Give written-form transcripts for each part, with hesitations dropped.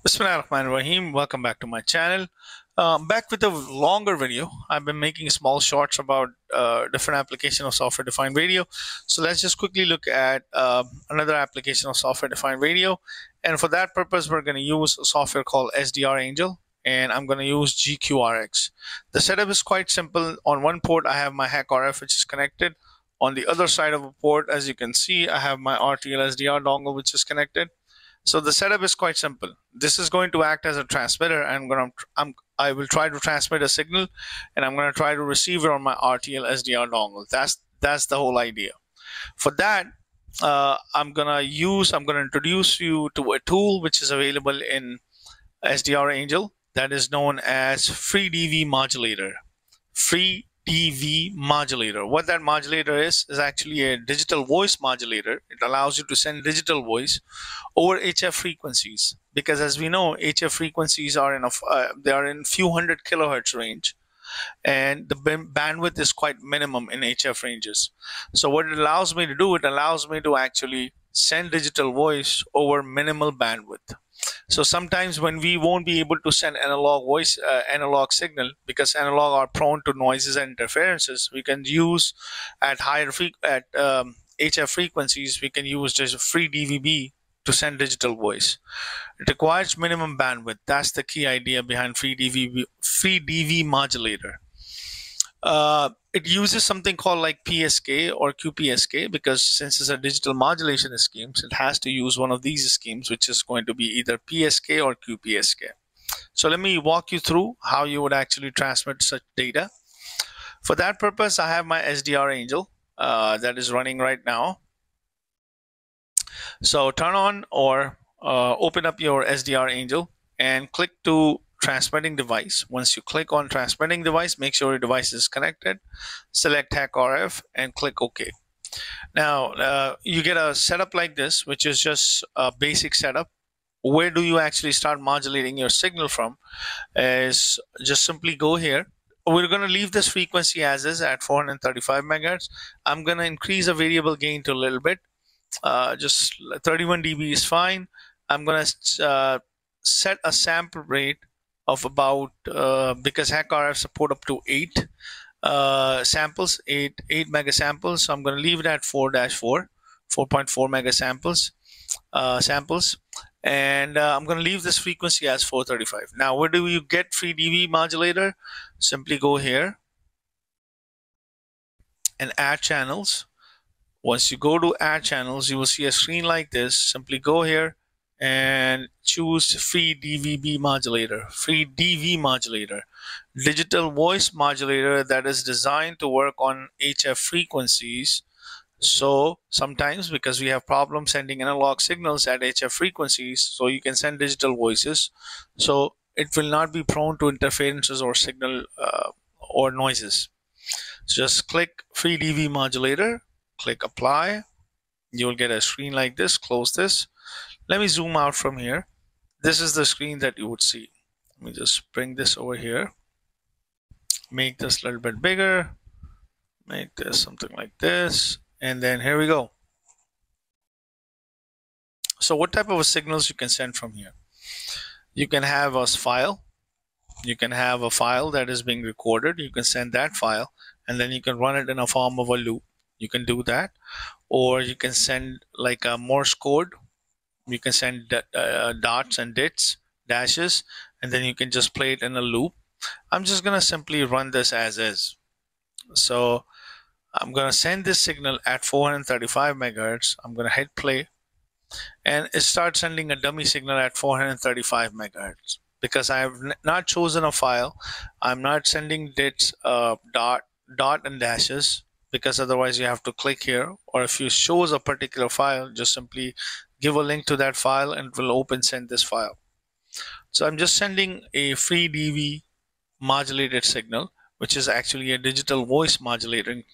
Bismillahirrahmanirrahim. Welcome back to my channel. Back with a longer video. I've been making small shorts about different application of software-defined radio. So let's just quickly look at another application of software-defined radio. And for that purpose, we're going to use a software called SDRangel, and I'm going to use GQRX. The setup is quite simple. On one port, I have my HackRF, which is connected. On the other side of a port, as you can see, I have my RTL-SDR dongle, which is connected. So the setup is quite simple. This is going to act as a transmitter. I will try to transmit a signal, and I'm going to try to receive it on my RTL-SDR dongle. That's the whole idea. For that, I'm going to introduce you to a tool which is available in SDRangel that is known as FreeDV Modulator. FreeDV Modulator. What that modulator is actually a digital voice modulator. It allows you to send digital voice over HF frequencies, because as we know, HF frequencies are in few hundred kilohertz range, and the bandwidth is quite minimum in HF ranges. So what it allows me to do, it allows me to actually send digital voice over minimal bandwidth. So sometimes when we won't be able to send analog signal, because analog are prone to noises and interferences, we can use at HF frequencies, we can use just FreeDVB to send digital voice. It requires minimum bandwidth. That's the key idea behind FreeDV Modulator. It uses something called like PSK or QPSK, because since it's a digital modulation scheme, it has to use one of these schemes, which is going to be either PSK or QPSK. So let me walk you through how you would actually transmit such data. For that purpose, I have my SDRangel that is running right now. So turn on or open up your SDRangel and click to transmitting device. Once you click on transmitting device, make sure your device is connected. Select HackRF and click OK. Now you get a setup like this, which is just a basic setup. Where do you actually start modulating your signal from? Is just simply go here. We're going to leave this frequency as is at 435 megahertz. I'm going to increase the variable gain to a little bit. Just 31 dB is fine. I'm going to set a sample rate of about, because HackRF support up to 8 samples, 8 mega samples. So I'm going to leave it at 4-4, 4.4 mega samples, and I'm going to leave this frequency as 435. Now, where do you get FreeDV Modulator? Simply go here and add channels. Once you go to add channels, you will see a screen like this. Simply go here and choose FreeDV Modulator, FreeDV Modulator, digital voice modulator that is designed to work on HF frequencies. So sometimes, because we have problems sending analog signals at HF frequencies, so you can send digital voices. So it will not be prone to interferences or signal or noises. So just click FreeDV Modulator, click apply. You'll get a screen like this. Close this. Let me zoom out from here. This is the screen that you would see. Let me just bring this over here. Make this a little bit bigger. Make this something like this. And then here we go. So what type of signals you can send from here? You can have a file. You can have a file that is being recorded. You can send that file, and then you can run it in a form of a loop. You can do that. Or you can send like a Morse code. You can send dots and dashes, and then you can just play it in a loop. I'm just going to simply run this as is. So I'm going to send this signal at 435 megahertz. I'm going to hit play, and it starts sending a dummy signal at 435 megahertz. Because I have not chosen a file, I'm not sending dot and dashes, because otherwise you have to click here. Or if you choose a particular file, just simply give a link to that file and it will send this file. So I'm just sending a FreeDV modulated signal, which is actually a digital voice modulated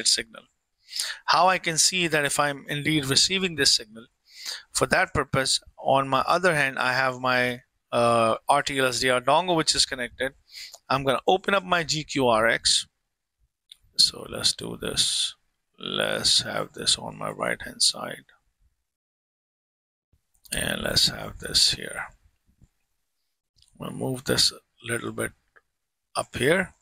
signal. How I can see that if I'm indeed receiving this signal, for that purpose, on my other hand, I have my RTL-SDR dongle, which is connected. I'm going to open up my GQRX. So let's do this. Let's have this on my right hand side. And let's have this here. I'm going to move this a little bit up here.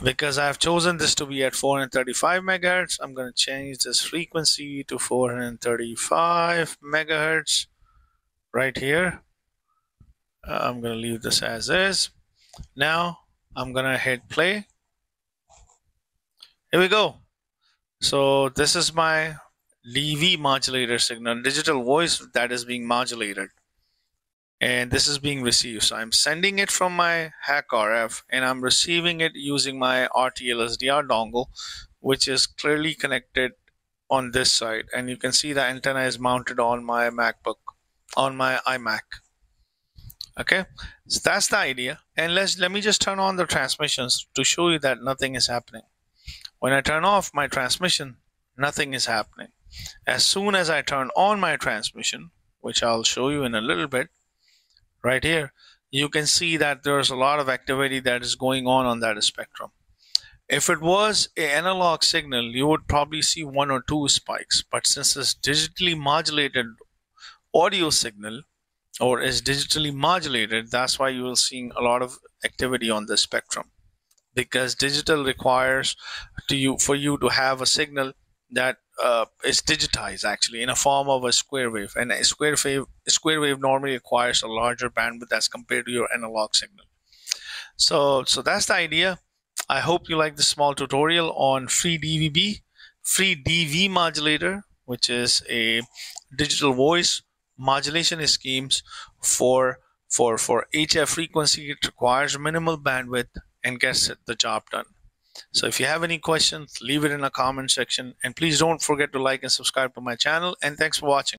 Because I've chosen this to be at 435 megahertz, I'm going to change this frequency to 435 megahertz right here. I'm going to leave this as is. Now I'm going to hit play. Here we go. So this is my DV modulator signal, digital voice that is being modulated. And this is being received. So I'm sending it from my HackRF and I'm receiving it using my RTL-SDR dongle, which is clearly connected on this side. And you can see the antenna is mounted on my MacBook, on my iMac. Okay, so that's the idea. And let me just turn on the transmissions to show you that nothing is happening. When I turn off my transmission, nothing is happening. As soon as I turn on my transmission, which I'll show you in a little bit, right here, you can see that there's a lot of activity that is going on that spectrum. If it was an analog signal, you would probably see 1 or 2 spikes. But since it's digitally modulated audio signal, or is digitally modulated, that's why you will see a lot of activity on the spectrum. Because digital requires for you to have a signal that is digitized actually in a form of a square wave, and a square wave normally requires a larger bandwidth as compared to your analog signal. So that's the idea. I hope you like this small tutorial on FreeDV Modulator, which is a digital voice modulation schemes for HF frequency. It requires minimal bandwidth and gets the job done. So if you have any questions, leave it in the comment section, and please don't forget to like and subscribe to my channel, and thanks for watching.